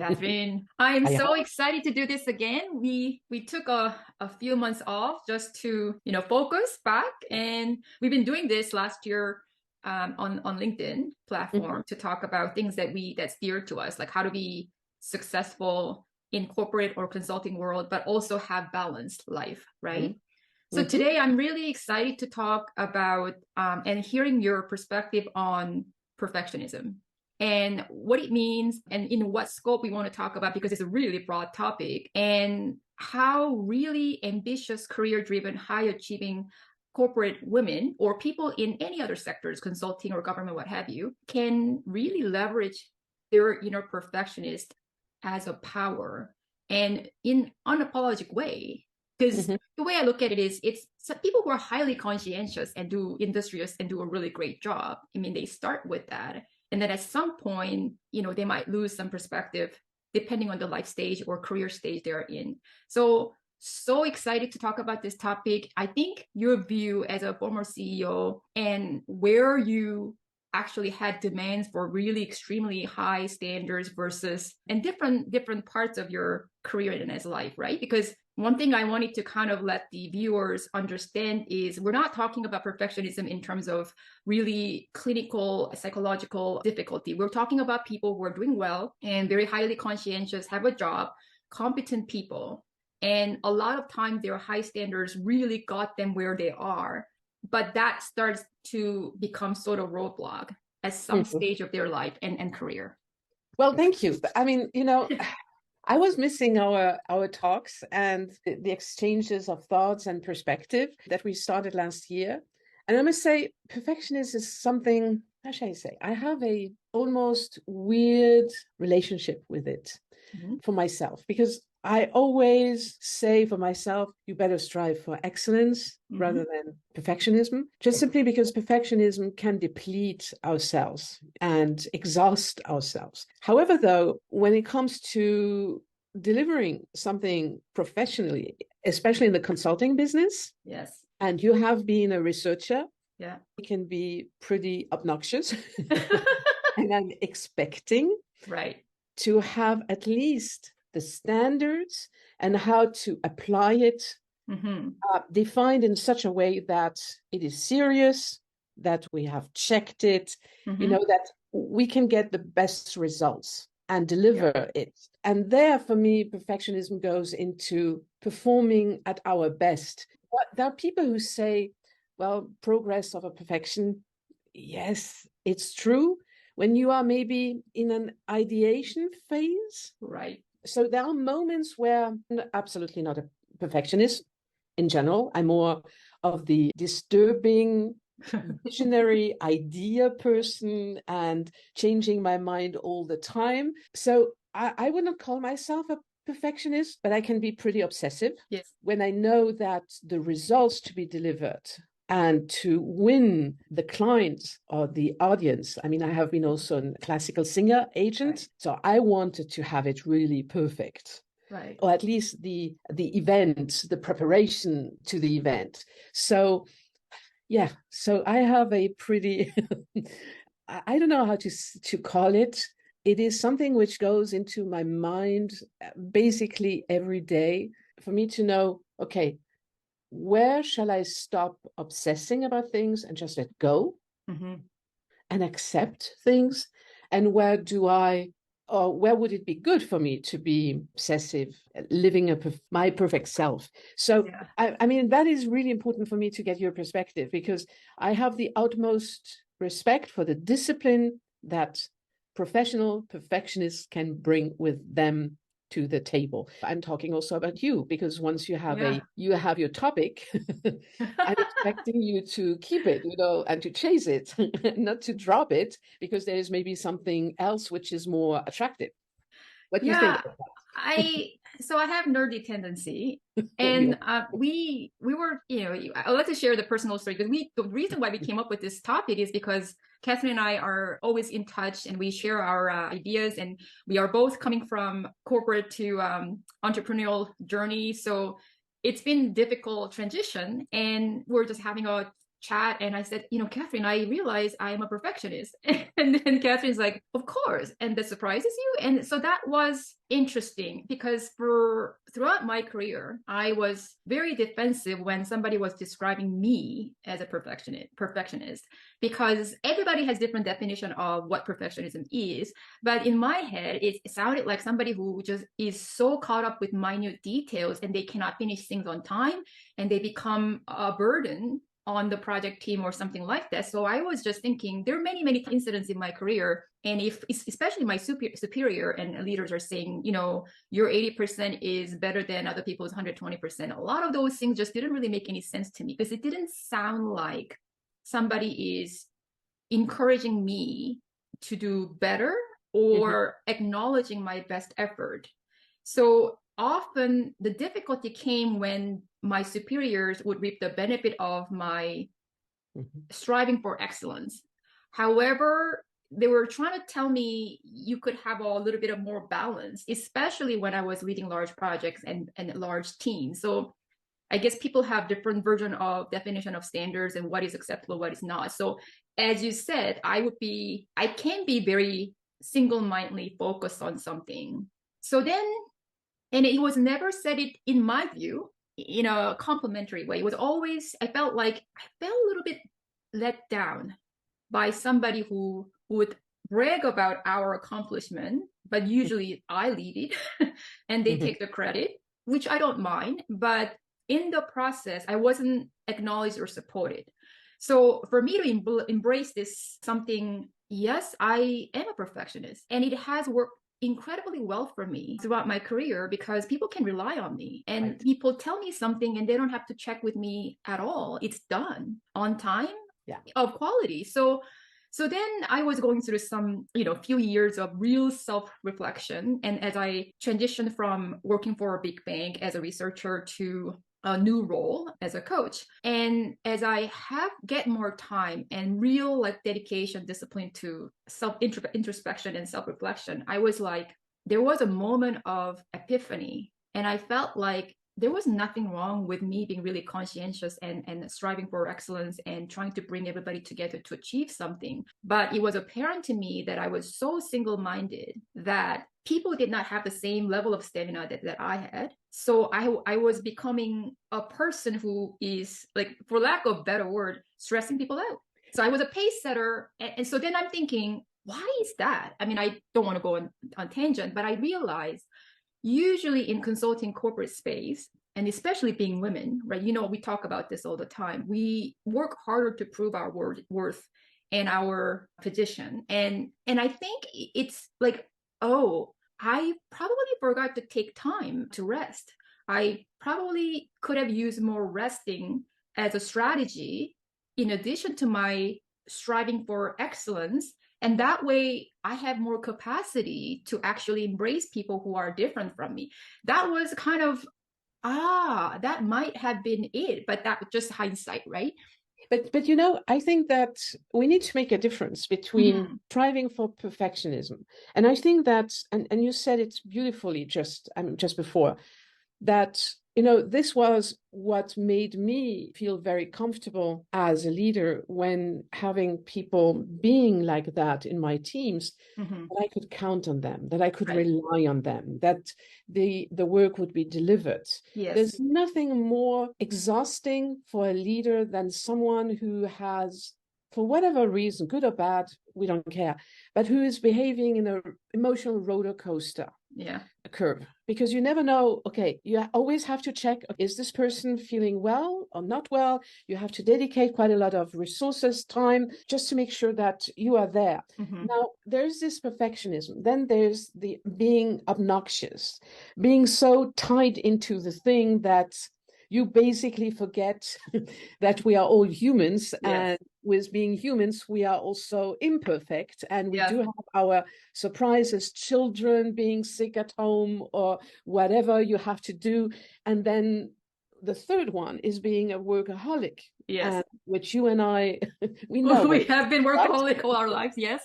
Catherine, I am I so hope. excited to do this again. We took a few months off just to focus back, and we've been doing this last year on LinkedIn Mhm, platform to talk about things that's dear to us, like how to be successful in corporate or consulting world, but also have balanced life, right? mhm, So mhm. today I'm really excited to talk about and hearing your perspective on perfectionism and what it means and in what scope we want to talk about because it's a really broad topic and how really ambitious, career driven, high achieving corporate women or people in any other sectors, consulting or government, what have you, can really leverage their perfectionist as a power and in unapologetic way. Because Mhm. the way I look at it is it's people who are highly conscientious and do industrious and do a really great job. I mean, they start with that. And then at some point, they might lose some perspective depending on the life stage or career stage they're in. So excited to talk about this topic. I think your view as a former CEO and where you actually had demands for really extremely high standards versus and different parts of your career and as life, right? Because one thing I wanted to kind of let the viewers understand is we're not talking about perfectionism in terms of really clinical psychological difficulty. We're talking about people who are doing well and very highly conscientious, have a job, competent people. And a lot of times their high standards really got them where they are. But that starts to become sort of roadblock at some Mhm. stage of their life and career. Well, thank you. I mean, I was missing our talks and the exchanges of thoughts and perspective that we started last year. And I must say, perfectionism is something, how should I say? I have a almost weird relationship with it Mhm. for myself because I always say for myself, you better strive for excellence rather Mhm. than perfectionism, just simply because perfectionism can deplete ourselves and exhaust ourselves. However, though, when it comes to delivering something professionally, especially in the consulting business, Yes. and you have been a researcher, Yeah. it can be pretty obnoxious. And I'm expecting Right. to have at least the standards and how to apply it Hmm. defined in such a way that it is serious, that we have checked it, Hmm. that we can get the best results and Yeah. deliver it. And there, for me, perfectionism goes into performing at our best. But there are people who say, well, progress of a perfection, yes, it's true. When you are maybe in an ideation phase, Right. so there are moments where I'm absolutely not a perfectionist in general. I'm more of the disturbing, visionary idea person and changing my mind all the time. So I would not call myself a perfectionist, but I can be pretty obsessive Yes. when I know that the results to be delivered and to win the client or the audience. I mean, I have been also a classical singer Right. agent, so I wanted to have it really perfect, Right. or at least the event, the preparation to the event. So yeah, so I have a pretty I don't know how to call it. It is something which goes into my mind basically every day for me to know, okay, where shall I stop obsessing about things and just let go Hmm. and accept things? And where do I, or where would it be good for me to be obsessive, living my perfect self? So, Yeah. I mean, that is really important for me to get your perspective because I have the utmost respect for the discipline that professional perfectionists can bring with them to the table. I'm talking also about you because once Yeah. you have your topic, I'm expecting you to keep it, and to chase it, not to drop it because there is maybe something else which is more attractive. What do you think Yeah, about I have nerdy tendency, that? We and all. we were I like to share the personal story because the reason why we came up with this topic is because Catherine and I are always in touch and we share our ideas, and we are both coming from corporate to entrepreneurial journey, so it's been difficult transition, and we're just having a chat and I said, Catherine, I realize I am a perfectionist. And then Catherine's like, of course. And that surprises you. And so that was interesting because throughout my career, I was very defensive when somebody was describing me as a perfectionist, because everybody has different definition of what perfectionism is. But in my head, it sounded like somebody who just is so caught up with minute details and they cannot finish things on time and they become a burden on the project team or something like that. So I was just thinking there are many, many incidents in my career. And if especially my superior and leaders are saying, your 80% is better than other people's 120%, a lot of those things just didn't really make any sense to me because it didn't sound like somebody is encouraging me to do better or acknowledging my best effort. So often the difficulty came when my superiors would reap the benefit of my striving for excellence. However, they were trying to tell me you could have a little bit of more balance, especially when I was leading large projects and large teams. So I guess people have different version of definition of standards and what is acceptable, what is not. So as you said, I can be very single-mindedly focused on something. So then, and it was never said it, in my view, in a complimentary way. It was always, I felt a little bit let down by somebody who would brag about our accomplishment, but usually I lead it and they take the credit, which I don't mind. But in the process, I wasn't acknowledged or supported. So for me to embrace this something, yes, I am a perfectionist, and it has worked incredibly well for me throughout my career because people can rely on me and people tell me something and they don't have to check with me at all. It's done on time, of quality. So then I was going through some, few years of real self-reflection. And as I transitioned from working for a big bank as a researcher to a new role as a coach, and as I get more time and real dedication, discipline to introspection and self-reflection, I was like, there was a moment of epiphany, and I felt like there was nothing wrong with me being really conscientious and striving for excellence and trying to bring everybody together to achieve something. But it was apparent to me that I was so single-minded that people did not have the same level of stamina that I had. So I was becoming a person who is, for lack of a better word, stressing people out. So I was a pace setter. And so then I'm thinking, why is that? I mean, I don't want to go on tangent, but I realized usually in consulting corporate space, and especially being women, right? We talk about this all the time. We work harder to prove our worth and our position. And I think it's like, oh, I probably forgot to take time to rest. I probably could have used more resting as a strategy in addition to my striving for excellence. And that way I have more capacity to actually embrace people who are different from me. That was kind of, that might have been it, but that was just hindsight, right? But I think that we need to make a difference between striving for perfectionism. And I think that, and you said it beautifully just before, that this was what made me feel very comfortable as a leader, when having people being like that in my teams, that I could count on them, that I could rely on them, that the work would be delivered. Yes. There's nothing more exhausting for a leader than someone who has, for whatever reason, good or bad, we don't care, but who is behaving in an emotional roller coaster curve, because you never know. Okay, you always have to check, is this person feeling well or not well? You have to dedicate quite a lot of resources, time, just to make sure that you are there. Now, there's this perfectionism. Then there's the being obnoxious, being so tied into the thing that you basically forget that we are all humans, and with being humans, we are also imperfect, and we do have our surprises, children being sick at home or whatever you have to do. And then the third one is being a workaholic, which you and I, we know. We have been workaholic all our lives, yes.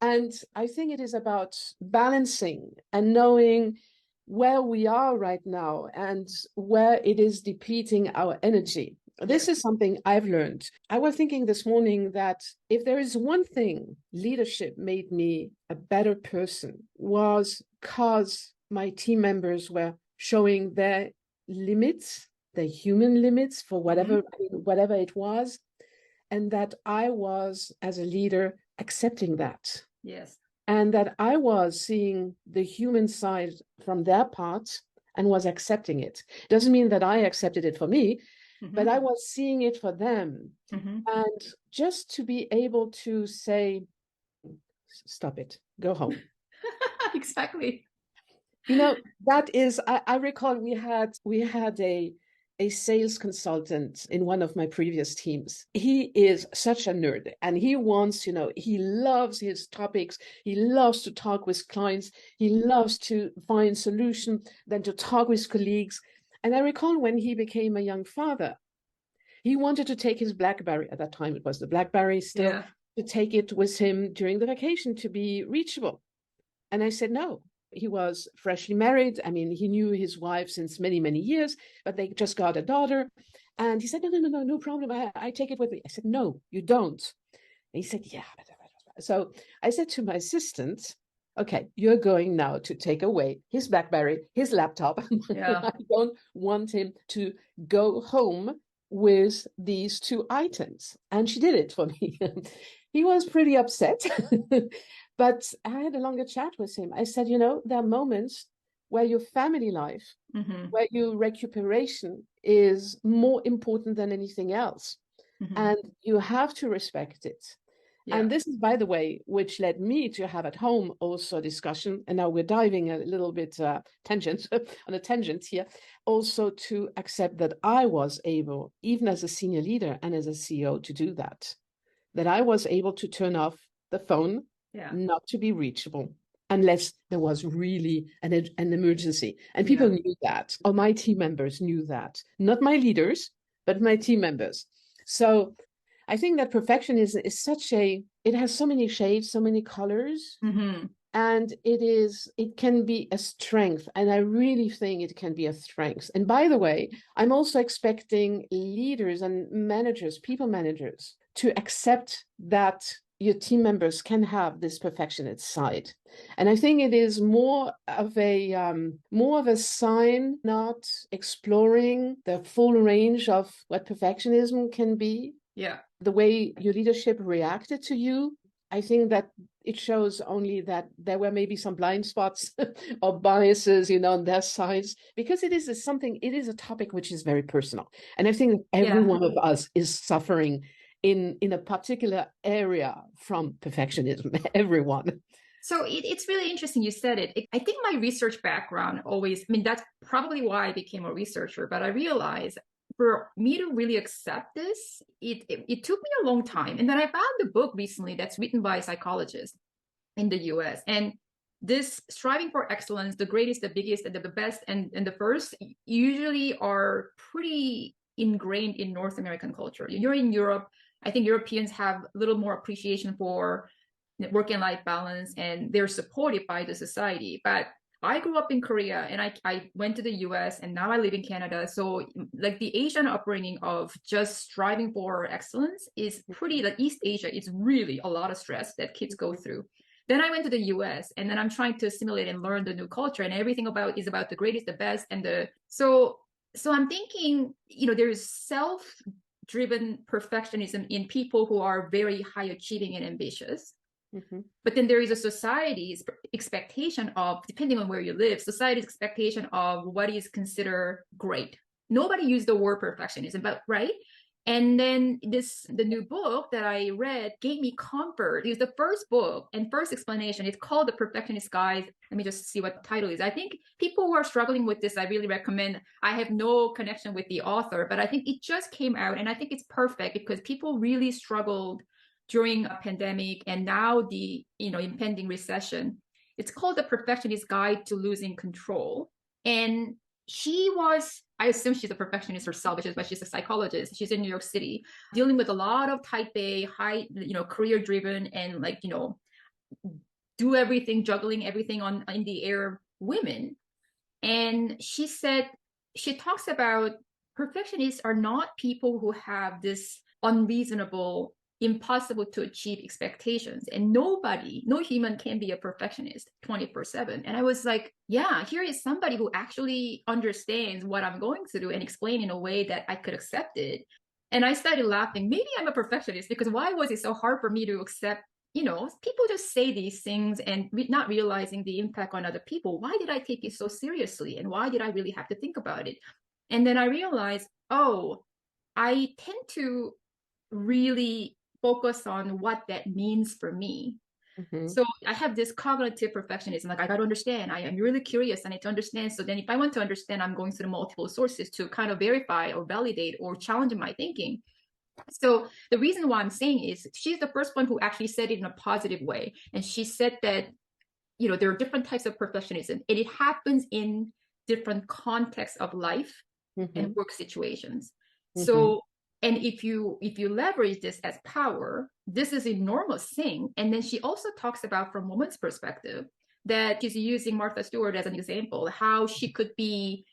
And I think it is about balancing and knowing where we are right now and where it is depleting our energy. This Yes. is something I've learned. I was thinking this morning that if there is one thing leadership made me a better person was because my team members were showing their limits, their human limits for whatever, whatever it was, and that I was, as a leader, accepting that. Yes. And that I was seeing the human side from their part and was accepting it. Doesn't mean that I accepted it for me, but I was seeing it for them. And just to be able to say, stop it, go home. Exactly. That is, I recall we had a sales consultant in one of my previous teams. He is such a nerd and he wants, he loves his topics. He loves to talk with clients. He loves to find solutions, then to talk with colleagues. And I recall when he became a young father, he wanted to take his BlackBerry, at that time it was the BlackBerry still, to take it with him during the vacation to be reachable. And I said, no. He was freshly married. I mean, he knew his wife since many, many years, but they just got a daughter. And he said, no problem. I take it with me. I said, no, you don't. And he said, yeah. So I said to my assistant, okay, you're going now to take away his BlackBerry, his laptop. Yeah. I don't want him to go home with these two items. And she did it for me. He was pretty upset. But I had a longer chat with him. I said, there are moments where your family life, where your recuperation is more important than anything else. And you have to respect it. Yeah. And this is, by the way, which led me to have at home also discussion. And now we're diving a little bit tangent on a tangent here, also to accept that I was able, even as a senior leader and as a CEO, to do that. That I was able to turn off the phone, not to be reachable, unless there was really an emergency. And people knew that, or my team members knew that. Not my leaders, but my team members. So I think that perfectionism is it has so many shades, so many colors. And it can be a strength. And I really think it can be a strength. And by the way, I'm also expecting leaders and managers, people managers, to accept that your team members can have this perfectionist side. And I think it is more of a sign, not exploring the full range of what perfectionism can be. Yeah. The way your leadership reacted to you, I think that it shows only that there were maybe some blind spots or biases, on their sides, because it is a topic which is very personal. And I think every one of us is suffering in a particular area from perfectionism, everyone. So it's really interesting you said it. I think my research background that's probably why I became a researcher, but I realized for me to really accept this, it took me a long time. And then I found a book recently that's written by a psychologist in the US. And this striving for excellence, the greatest, the biggest, and the best, and the first usually are pretty ingrained in North American culture. You're in Europe. I think Europeans have a little more appreciation for work and life balance, and they're supported by the society. But I grew up in Korea and I went to the US and now I live in Canada. So like the Asian upbringing of just striving for excellence is pretty, like East Asia, it's really a lot of stress that kids go through. Then I went to the US and then I'm trying to assimilate and learn the new culture, and everything is about the greatest, the best, and so I'm thinking, there's self-driven perfectionism in people who are very high achieving and ambitious. But then there is a society's expectation of, depending on where you live, society's expectation of what is considered great. Nobody used the word perfectionism, but right? And then the new book that I read gave me comfort. It was the first book and first explanation. It's called The Perfectionist Guide. Let me just see what the title is. I think people who are struggling with this, I really recommend. I have no connection with the author, but I think it just came out, and I think it's perfect because people really struggled during a pandemic and now the impending recession. It's called The Perfectionist Guide to Losing Control. And I assume she's a perfectionist herself, but she's a psychologist. She's in New York City, dealing with a lot of type A, high, career driven and do everything, juggling everything in the air women. And she said, she talks about perfectionists are not people who have this unreasonable, impossible to achieve expectations. And nobody, no human can be a perfectionist 24/7. And I was like, yeah, here is somebody who actually understands what I'm going through and explain in a way that I could accept it. And I started laughing. Maybe I'm a perfectionist because why was it so hard for me to accept? People just say these things and not realizing the impact on other people. Why did I take it so seriously? And why did I really have to think about it? And then I realized, oh, I tend to really focus on what that means for me. Mm-hmm. So I have this cognitive perfectionism. Like, I got to understand. I am really curious. I need to understand. So then if I want to understand, I'm going through multiple sources to kind of verify or validate or challenge my thinking. So the reason why I'm saying is she's the first one who actually said it in a positive way. And she said that, there are different types of perfectionism and it happens in different contexts of life Mm-hmm. and work situations. Mm-hmm. So, and if you leverage this as power, this is a enormous thing. And then she also talks about from woman's perspective that she's using Martha Stewart as an example, how she could be,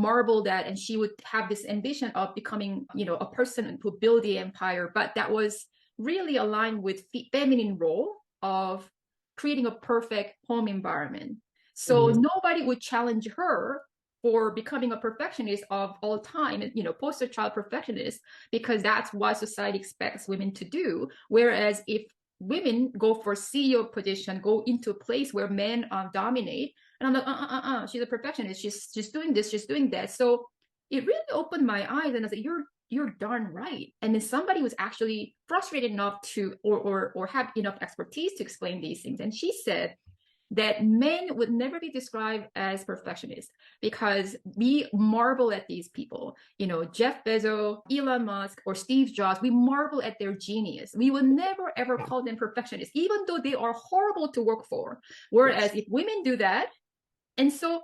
marveled at, and she would have this ambition of becoming, a person who build the empire, but that was really aligned with feminine role of creating a perfect home environment. So Mm-hmm. nobody would challenge her for becoming a perfectionist of all time, poster child perfectionist, because that's what society expects women to do. Whereas if women go for CEO position, go into a place where men dominate, and I'm like, she's a perfectionist. She's doing this, she's doing that. So it really opened my eyes, and I said, you're darn right. And then somebody was actually frustrated enough to, or have enough expertise to explain these things. And she said that men would never be described as perfectionists because we marvel at these people, Jeff Bezos, Elon Musk, or Steve Jobs. We marvel at their genius. We would never ever call them perfectionists, even though they are horrible to work for. Whereas Yes. if women do that, and so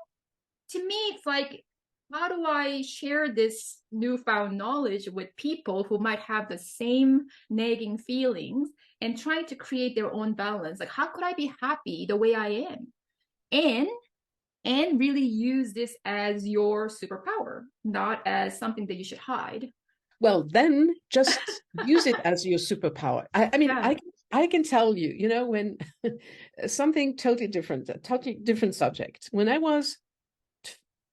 to me, it's like, how do I share this newfound knowledge with people who might have the same nagging feelings and trying to create their own balance? Like, how could I be happy the way I am? And really use this as your superpower, not as something that you should hide. Well, then just use it as your superpower. I mean, Yeah. I can tell you, when something totally different, a totally different subject. When I was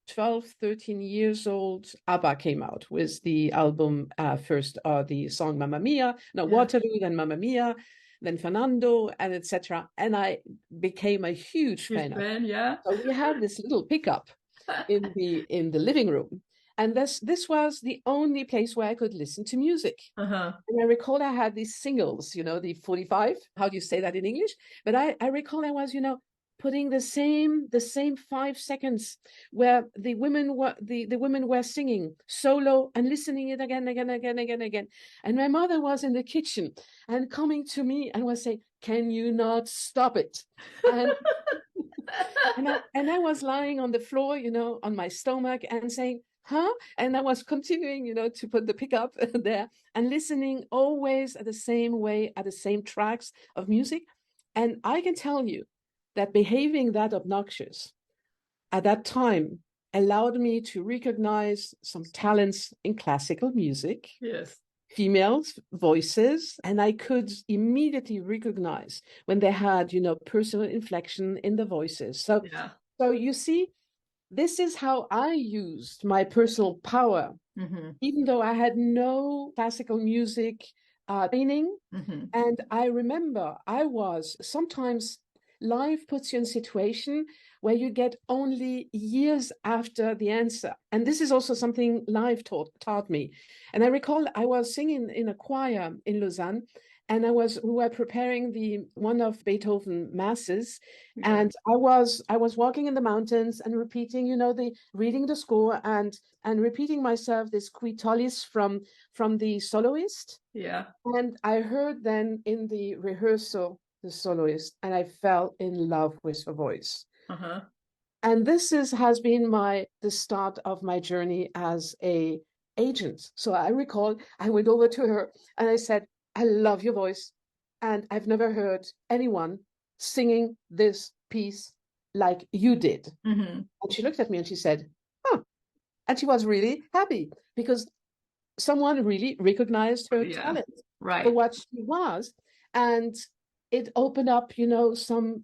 12, 13 years old, ABBA came out with the album first, the song Mamma Mia, no, Yeah. Waterloo, then Mamma Mia, then Fernando, and etc. And I became a huge Huge fan of it. fan, yeah. So we had this little pickup in the living room, and this was the only place where I could listen to music. Uh-huh. And I recall I had these singles, the 45. How do you say that in English? But I recall I was, putting the same 5 seconds where the women were singing solo and listening it again, again, again, again, again. And my mother was in the kitchen and coming to me and was saying, "Can you not stop it?" And and I was lying on the floor, on my stomach and saying, "Huh?" And I was continuing, to put the pickup there and listening always at the same way, at the same tracks of music. And I can tell you that behaving that obnoxious at that time allowed me to recognize some talents in classical music, Yes. females' voices, and I could immediately recognize when they had, personal inflection in the voices. Yeah. So you see, this is how I used my personal power, Mm-hmm. even though I had no classical music training. Mm-hmm. And I remember I was sometimes life puts you in a situation where you get only years after the answer. And this is also something life taught me. And I recall I was singing in a choir in Lausanne, and we were preparing the one of Beethoven masses, Yeah. and I was walking in the mountains and repeating, the reading the score and repeating myself this Qui Tollis from the soloist. Yeah. And I heard then in the rehearsal the soloist, and I fell in love with her voice. Uh-huh. And has been the start of my journey as a agent. So I recall I went over to her and I said, "I love your voice, and I've never heard anyone singing this piece like you did." Mm-hmm. And she looked at me and she said, "Huh, And she was really happy because someone really recognized her Yeah. talent for Right. what she was. And it opened up, you know,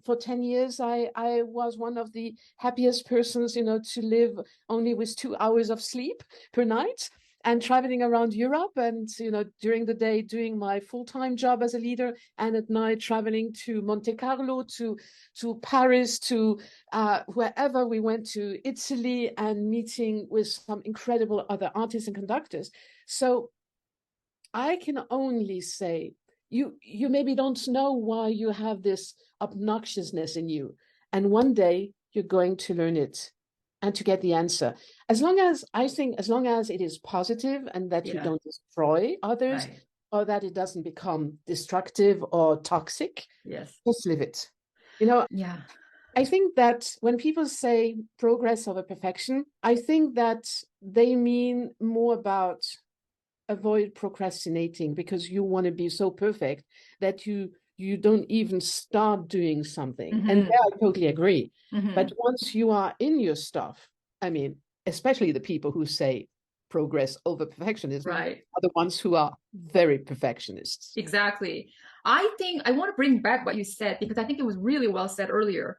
for 10 years, I was one of the happiest persons, you know, to live only with 2 hours of sleep per night and traveling around Europe and, you know, during the day doing my full-time job as a leader and at night traveling to Monte Carlo, to Paris, to wherever we went, to Italy, and meeting with some incredible other artists and conductors. So I can only say you maybe don't know why you have this obnoxiousness in you. And one day you're going to learn it and to get the answer. As long as I think, as long as it is positive and that you Yeah. don't destroy others Right. or that it doesn't become destructive or toxic, Yes. just live it. You know, Yeah. I think that when people say progress over perfection, I think that they mean more about avoid procrastinating because you want to be so perfect that you don't even start doing something. And Hmm. there I totally agree. But Hmm. once you are in your stuff, I mean, especially the people who say progress over perfectionism Right. are the ones who are very perfectionists. Exactly. I think I want to bring back what you said because I think it was really well said earlier.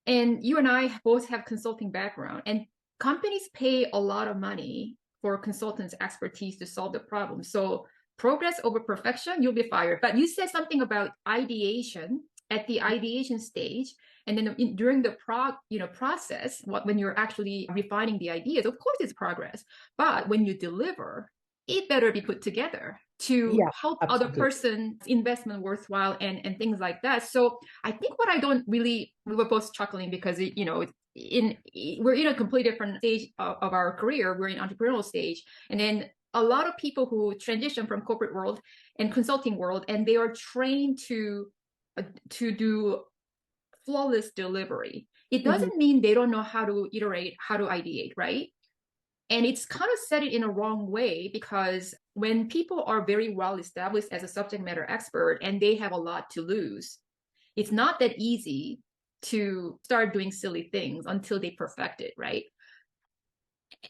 And you and I both have consulting background, and companies pay a lot of money for consultants' expertise to solve the problem. So progress over perfection, you'll be fired. But you said something about ideation at the ideation stage, and then during the process, when you're actually refining the ideas, of course it's progress. But when you deliver, it better be put together to Yeah, help other absolutely. person's investment worthwhile and things like that. So I think what I don't really, we were both chuckling because we're in a completely different stage of our career. We're in entrepreneurial stage, and then a lot of people who transition from corporate world and consulting world, and they are trained to do flawless delivery. It Mhm. doesn't mean they don't know how to iterate, how to ideate, right? And it's kind of said it in a wrong way because when people are very well established as a subject matter expert and they have a lot to lose, it's not that easy to start doing silly things until they perfect it, right?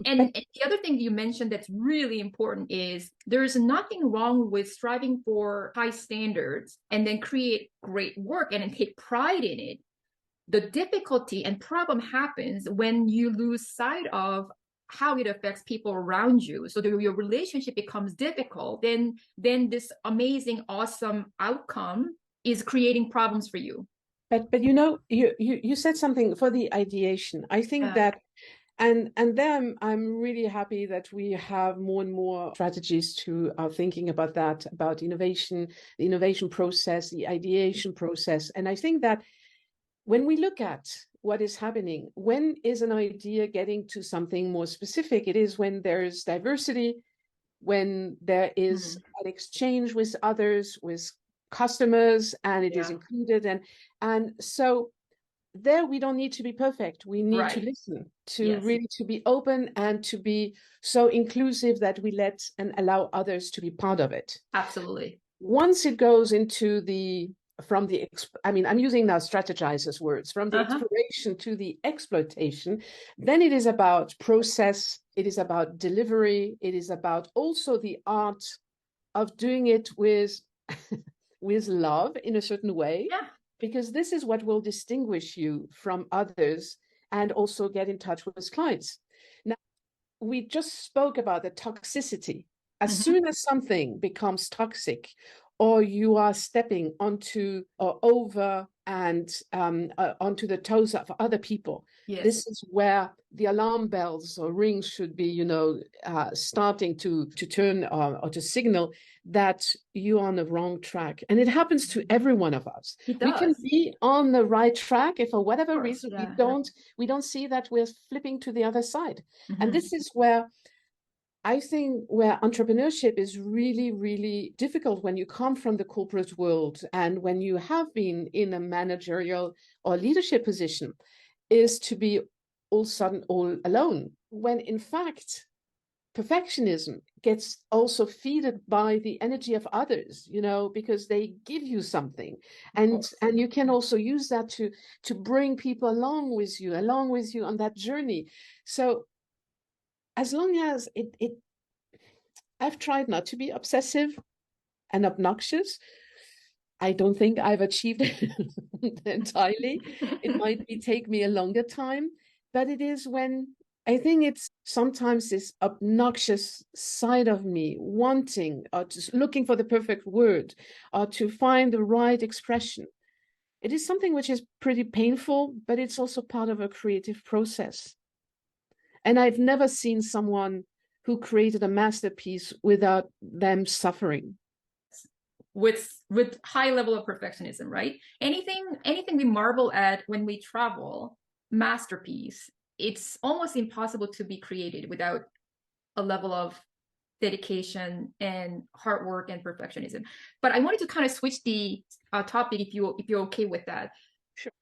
But And the other thing you mentioned that's really important is there's nothing wrong with striving for high standards and then create great work and then take pride in it. The difficulty and problem happens when you lose sight of how it affects people around you, so that your relationship becomes difficult. Then this amazing awesome outcome is creating problems for you. but you know, you said something for the ideation. I think Yeah. that and then I'm really happy that we have more and more strategists who are thinking about that, about innovation, the innovation process, the ideation process. And I think that when we look at what is happening, when is an idea getting to something more specific? It is when there's diversity, when there is Mhm. an exchange with others, with customers, and it is Yeah. included. And so there we don't need to be perfect. We need to Right. listen, to Yes. really to be open and to be so inclusive that we let and allow others to be part of it. Absolutely. Once it goes into the from the I mean, I'm using now strategize as words, from the Uh-huh. exploration to the exploitation, then it is about process, it is about delivery, it is about also the art of doing it with with love in a certain way, Yeah. because this is what will distinguish you from others and also get in touch with clients. Now, we just spoke about the toxicity. As Hmm. soon as something becomes toxic, or you are stepping onto or over and onto the toes of other people, Yes. this is where the alarm bells or rings should be, you know, starting to turn or to signal that you're on the wrong track. And it happens to every one of us. It We can does. be on the right track if for Of whatever course. reason Yeah. we don't see that we're flipping to the other side. And Hmm. this is where I think where entrepreneurship is really, really difficult when you come from the corporate world and when you have been in a managerial or leadership position, is to be all sudden all alone. When in fact, perfectionism gets also feeded by the energy of others, you know, because they give you something. Of course. And you can also use that to bring people along with you on that journey. So as long as I've tried not to be obsessive and obnoxious. I don't think I've achieved it entirely. It might take me a longer time, but it is when I think it's sometimes this obnoxious side of me wanting or just looking for the perfect word or to find the right expression. It is something which is pretty painful, but it's also part of a creative process. And I've never seen someone who created a masterpiece without them suffering. With high level of perfectionism, right? Anything we marvel at when we travel, masterpiece, it's almost impossible to be created without a level of dedication and hard work and perfectionism. But I wanted to kind of switch the topic if you're okay with that. Sure.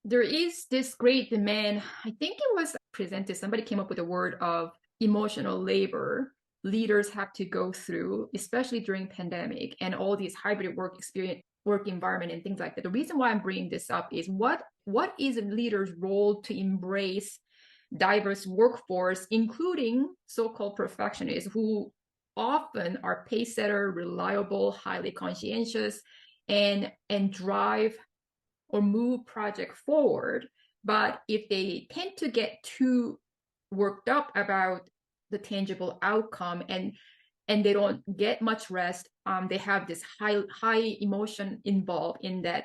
There is this great demand. I think it was presented. Somebody came up with a word of emotional labor leaders have to go through, especially during pandemic and all these hybrid work environment and things like that. The reason why I'm bringing this up is what is a leader's role to embrace diverse workforce, including so-called perfectionists who often are pace setter, reliable, highly conscientious, and drive or move project forward. But if they tend to get too worked up about the tangible outcome and they don't get much rest, they have this high emotion involved in that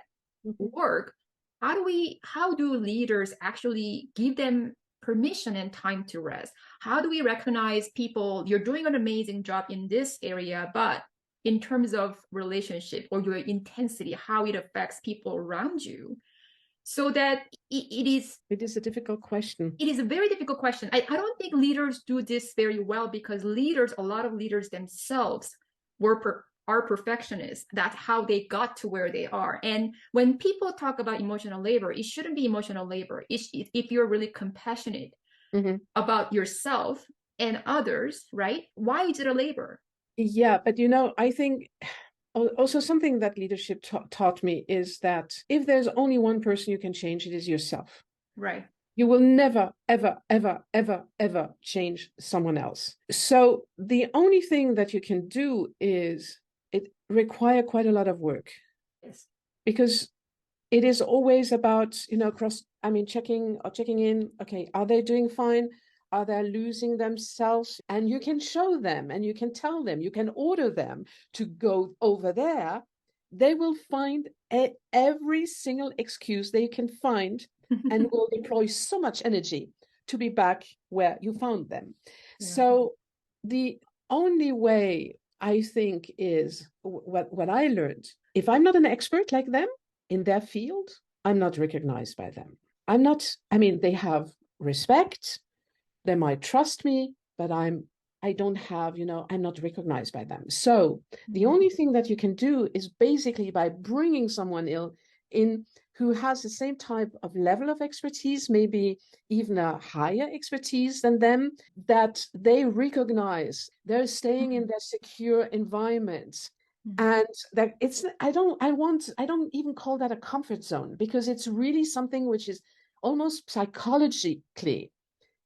work. How do leaders actually give them permission and time to rest? How do we recognize people, you're doing an amazing job in this area, but in terms of relationship or your intensity, how it affects people around you, so that it is a difficult question. It is a very difficult question. I don't think leaders do this very well because a lot of leaders themselves are perfectionists. That's how they got to where they are. And when people talk about emotional labor, it shouldn't be emotional labor. If you're really compassionate about yourself and others, right? Why is it a labor? Yeah, but I think also something that leadership taught me is that if there's only one person you can change, it is yourself. Right. You will never, ever, ever, ever, ever change someone else. So the only thing that you can do is it require quite a lot of work. Yes. Because it is always about, checking in. Okay, are they doing fine? Are they losing themselves? And you can show them and you can tell them, you can order them to go over there. They will find every single excuse they can find and will deploy so much energy to be back where you found them. Yeah. So the only way I think is what I learned. If I'm not an expert like them in their field, I'm not recognized by them. They have respect. They might trust me, but I don't have, I'm not recognized by them. So the only thing that you can do is basically by bringing someone in who has the same type of level of expertise, maybe even a higher expertise than them, that they recognize they're staying in their secure environment. And that I don't even call that a comfort zone, because it's really something which is almost psychologically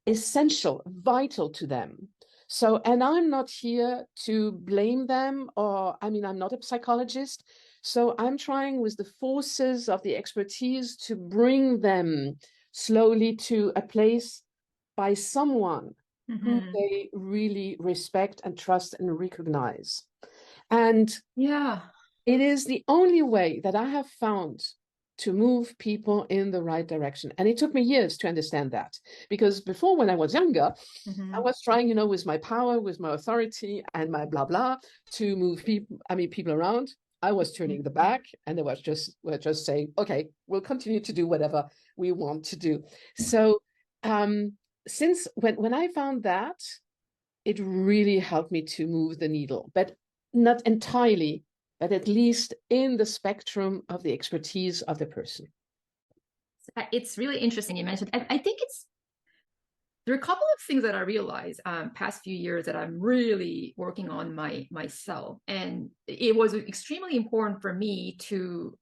essential, vital to them. So, and I'm not here to blame them, I'm not a psychologist. So I'm trying with the forces of the expertise to bring them slowly to a place by someone who they really respect and trust and recognize. And yeah, it is the only way that I have found to move people in the right direction. And it took me years to understand that, because before, when I was younger, I was trying, with my power, with my authority and my blah, blah, to move people around. I was turning the back, and we're just saying, okay, we'll continue to do whatever we want to do. So since when I found that, it really helped me to move the needle, but not entirely, but at least in the spectrum of the expertise of the person. It's really interesting you mentioned. I think there are a couple of things that I realized past few years that I'm really working on myself. And it was extremely important for me to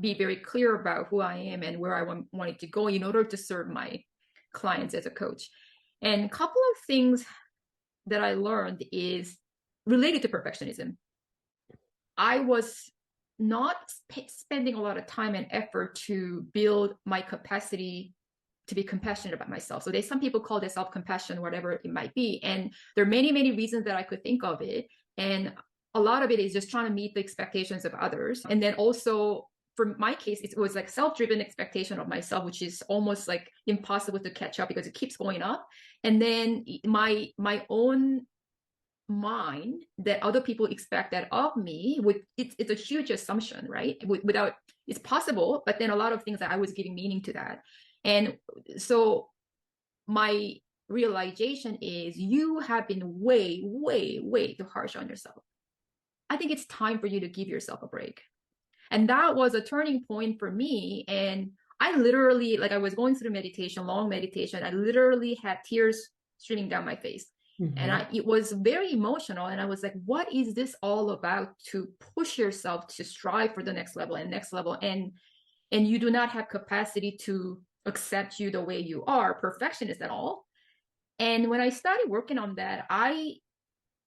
be very clear about who I am and where I wanted to go in order to serve my clients as a coach. And a couple of things that I learned is related to perfectionism. I was not spending a lot of time and effort to build my capacity to be compassionate about myself. So there's some people call this self-compassion, whatever it might be. And there are many, many reasons that I could think of it. And a lot of it is just trying to meet the expectations of others. And then also for my case, it was like self-driven expectation of myself, which is almost like impossible to catch up because it keeps going up. And then my own mind that other people expect that of me with it's a huge assumption, right? Without it's possible, but then a lot of things that I was giving meaning to that. And so my realization is you have been way, way, way too harsh on yourself. I think it's time for you to give yourself a break. And that was a turning point for me. And I literally, like I was going through meditation, long meditation, I literally had tears streaming down my face. And it was very emotional. And I was like, what is this all about, to push yourself to strive for the next level and next level? And you do not have capacity to accept you the way you are, perfectionist at all. And when I started working on that,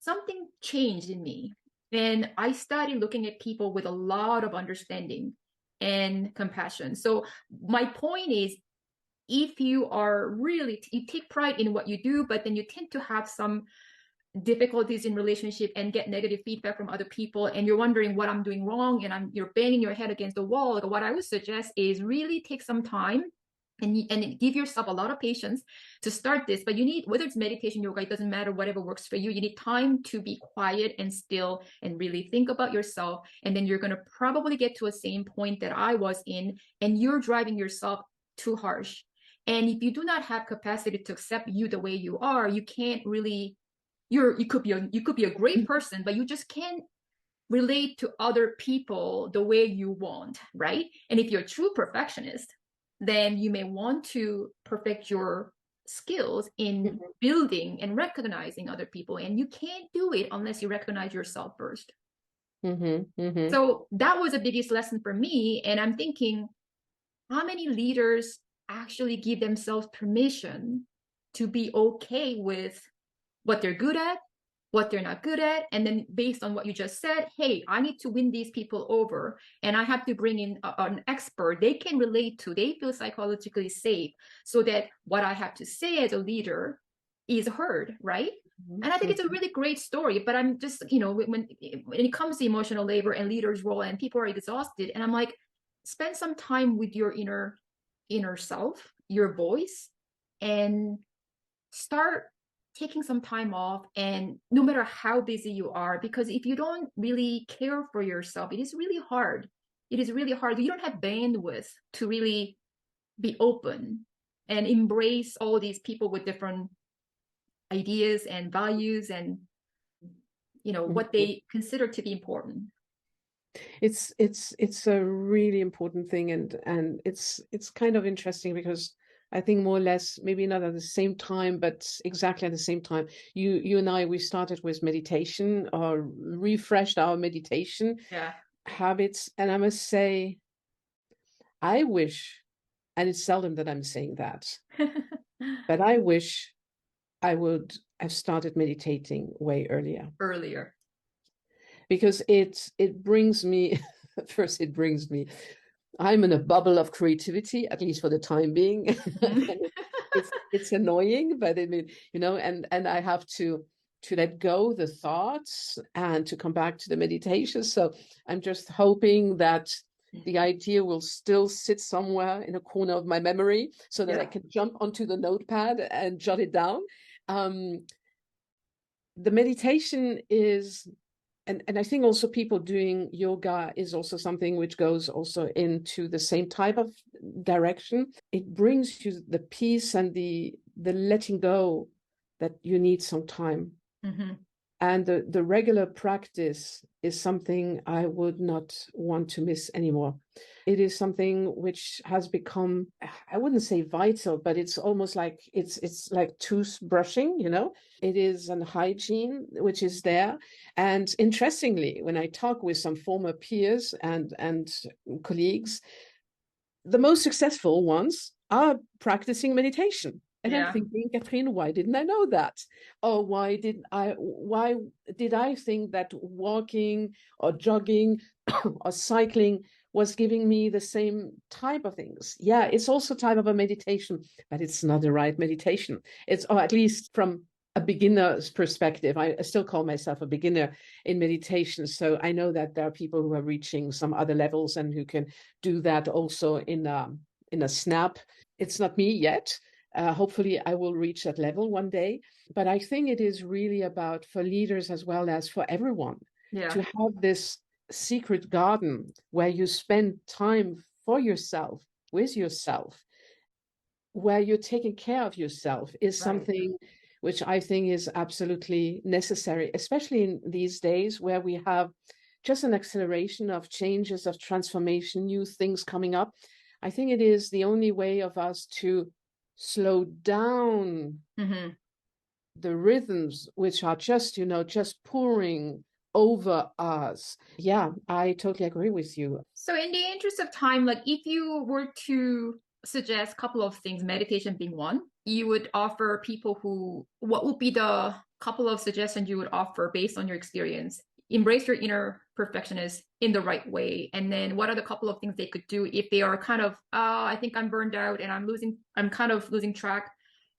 something changed in me. And I started looking at people with a lot of understanding and compassion. So my point is, if you are really, you take pride in what you do, but then you tend to have some difficulties in relationship and get negative feedback from other people, and you're wondering what I'm doing wrong, and you're banging your head against the wall, like what I would suggest is really take some time and give yourself a lot of patience to start this. But you need, whether it's meditation, yoga, it doesn't matter, whatever works for you, you need time to be quiet and still and really think about yourself. And then you're going to probably get to a same point that I was in, and you're driving yourself too harsh. And if you do not have capacity to accept you the way you are, you can't really, you could be a great person, but you just can't relate to other people the way you want, right? And if you're a true perfectionist, then you may want to perfect your skills in building and recognizing other people, and you can't do it unless you recognize yourself first. So that was the biggest lesson for me. And I'm thinking, how many leaders actually give themselves permission to be okay with what they're good at, what they're not good at, and then based on what you just said, hey, I need to win these people over, and I have to bring in an expert they can relate to, they feel psychologically safe, so that what I have to say as a leader is heard, right? And I think it's a really great story. But I'm just, when it comes to emotional labor and leaders' role, and people are exhausted, and I'm like, spend some time with your inner self, your voice, and start taking some time off. And no matter how busy you are, because if you don't really care for yourself, it is really hard. It is really hard. You don't have bandwidth to really be open and embrace all these people with different ideas and values and what they consider to be important. It's a really important thing, and it's kind of interesting because I think more or less, maybe not at the same time, but exactly at the same time, you and I, we started with meditation, or refreshed our meditation habits. And I must say, I wish, and it's seldom that I'm saying that, but I wish I would have started meditating way earlier. Because it brings me, first it brings me, I'm in a bubble of creativity, at least for the time being. It's annoying, but I mean, and I have to let go the thoughts and to come back to the meditation. So I'm just hoping that the idea will still sit somewhere in a corner of my memory, so that I can jump onto the notepad and jot it down. The meditation is, and I think also people doing yoga is also something which goes also into the same type of direction. It brings you the peace and the letting go that you need some time. And the regular practice is something I would not want to miss anymore. It is something which has become, I wouldn't say vital, but it's almost like it's like toothbrushing, It is an hygiene which is there. And interestingly, when I talk with some former peers and colleagues, the most successful ones are practicing meditation. And I'm Yeah. thinking, Catherine, why didn't I know that? Or why did I think that walking or jogging or cycling was giving me the same type of things? Yeah, it's also type of a meditation, but it's not the right meditation. It's, or at least from a beginner's perspective. I still call myself a beginner in meditation. So I know that there are people who are reaching some other levels and who can do that also in a snap. It's not me yet. Hopefully, I will reach that level one day. But I think it is really about, for leaders as well as for everyone, Yeah. to have this secret garden where you spend time for yourself, with yourself, where you're taking care of yourself, is Right. something which I think is absolutely necessary, especially in these days where we have just an acceleration of changes, of transformation, new things coming up. I think it is the only way of us to slow down Mm-hmm. the rhythms which are just, just pouring over us. Yeah, I totally agree with you. So in the interest of time, like if you were to suggest a couple of things, meditation being one, you would offer people who, what would be the couple of suggestions you would offer based on your experience? Embrace your inner perfectionist in the right way. And then what are the couple of things they could do if they are kind of, I think I'm burned out and I'm kind of losing track,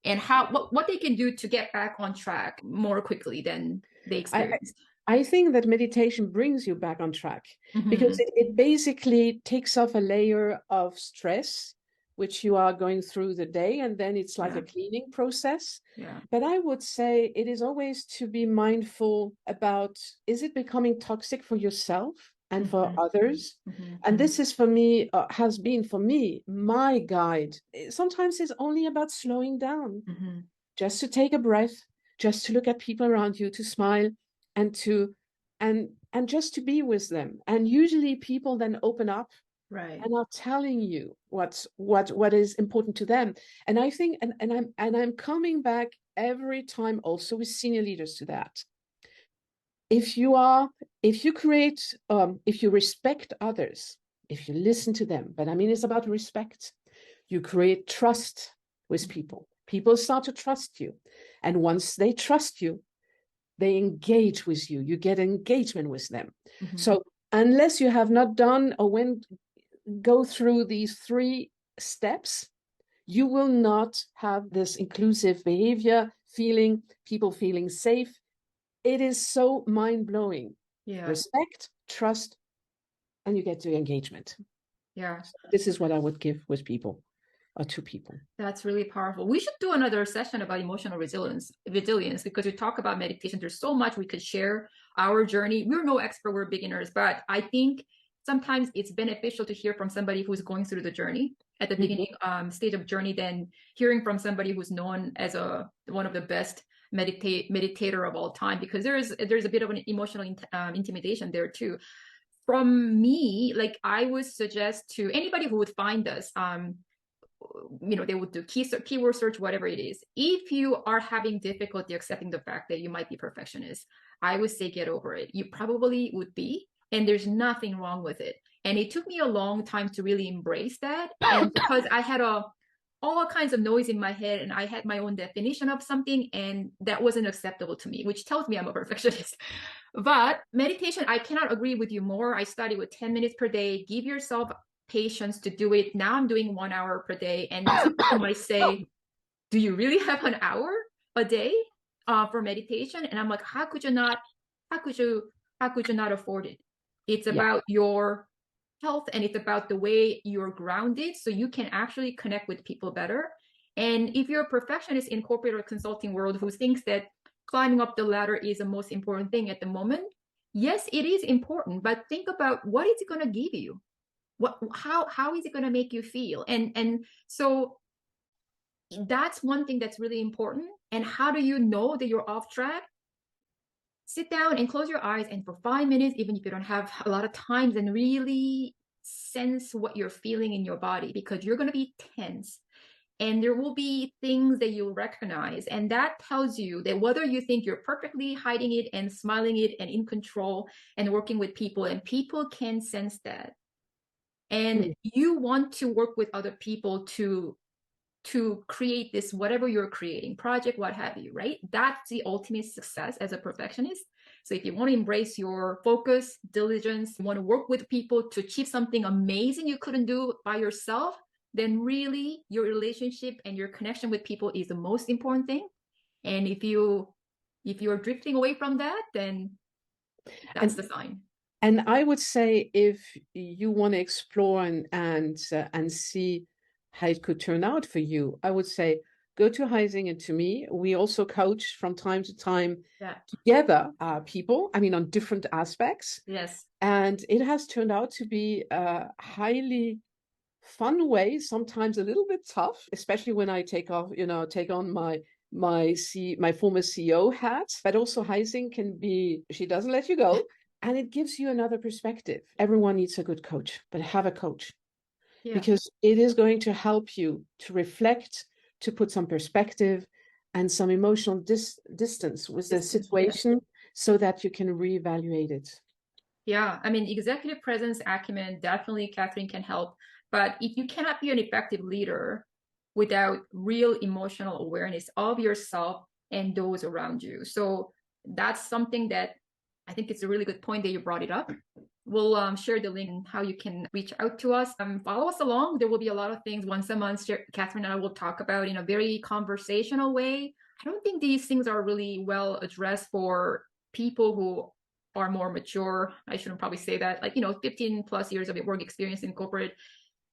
and how, what they can do to get back on track more quickly than they I, experienced. I think that meditation brings you back on track because Mm-hmm. it basically takes off a layer of stress, which you are going through the day, and then it's like Yeah. a cleaning process. Yeah. But I would say it is always to be mindful about, is it becoming toxic for yourself and for Mm-hmm. others? Mm-hmm. And this is for me, has been for me, my guide. Sometimes it's only about slowing down, Mm-hmm. just to take a breath, just to look at people around you, to smile, and and just to be with them. And usually people then open up Right. and are telling you what is important to them. And I think, and I'm coming back every time also with senior leaders to that. If you are, if you create, if you respect others, if you listen to them, but I mean, it's about respect. You create trust with people. People start to trust you. And once they trust you, they engage with you. You get engagement with them. Mm-hmm. So unless you have not done or go through these 3 steps, you will not have this inclusive behavior, people feeling safe. It is so mind-blowing. Yeah. Respect, trust, and you get to engagement. Yeah. So this is what I would give with people or to people. That's really powerful. We should do another session about emotional resilience, because we talk about meditation. There's so much we could share our journey. We're no expert, we're beginners, but I think sometimes it's beneficial to hear from somebody who's going through the journey at the beginning stage of journey than hearing from somebody who's known as one of the best meditator of all time, because there's a bit of an emotional intimidation there too. From me, like I would suggest to anybody who would find us, they would do keyword search, whatever it is. If you are having difficulty accepting the fact that you might be perfectionist, I would say get over it. You probably would be, and there's nothing wrong with it. And it took me a long time to really embrace that. And because I had all kinds of noise in my head and I had my own definition of something, and that wasn't acceptable to me, which tells me I'm a perfectionist. But meditation, I cannot agree with you more. I started with 10 minutes per day. Give yourself patience to do it. Now I'm doing 1 hour per day. And some people might say, do you really have an hour a day for meditation? And I'm like, how could you not afford it? It's Yeah. about your health, and it's about the way you're grounded so you can actually connect with people better. And if you're a perfectionist in corporate or consulting world who thinks that climbing up the ladder is the most important thing at the moment, yes, it is important, but think about what is it going to give you, how is it going to make you feel, and so that's one thing that's really important. And how do you know that you're off track? Sit down and close your eyes, and for 5 minutes, even if you don't have a lot of time, and really sense what you're feeling in your body, because you're going to be tense and there will be things that you'll recognize, and that tells you that whether you think you're perfectly hiding it and smiling it and in control and working with people, and people can sense that, and you want to work with other people to to create this, whatever you're creating, project, what have you, right? That's the ultimate success as a perfectionist. So if you want to embrace your focus, diligence, you want to work with people to achieve something amazing you couldn't do by yourself, then really your relationship and your connection with people is the most important thing. And if you're drifting away from that, then that's And the sign. and I would say if you want to explore and see how it could turn out for you, I would say go to Haysing and to me. We also coach from time to time Yeah. together people, I mean, on different aspects. Yes. And it has turned out to be a highly fun way, sometimes a little bit tough, especially when I take on my former CEO hat. But also Haysing can be, she doesn't let you go. And it gives you another perspective. Everyone needs a good coach, but have a coach Yeah. because it is going to help you to reflect, to put some perspective and some emotional distance with the Distance. Yeah. situation so that you can reevaluate it. Yeah, I mean, executive presence acumen, definitely Catherine can help. But if you cannot be an effective leader without real emotional awareness of yourself and those around you. So that's something that I think it's a really good point that you brought it up. We'll share the link and how you can reach out to us. Follow us along. There will be a lot of things once a month. Catherine and I will talk about in a very conversational way. I don't think these things are really well addressed for people who are more mature. I shouldn't probably say that, like, 15 plus years of work experience in corporate.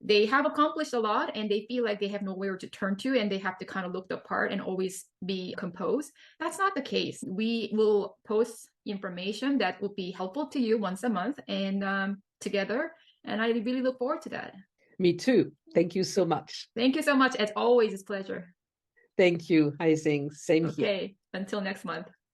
They have accomplished a lot and they feel like they have nowhere to turn to and they have to kind of look the part and always be composed. That's not the case. We will post information that will be helpful to you once a month and together. And I really look forward to that. Me too. Thank you so much. Thank you so much. As always, it's a pleasure. Thank you, Haysing. Same here. Okay, until next month.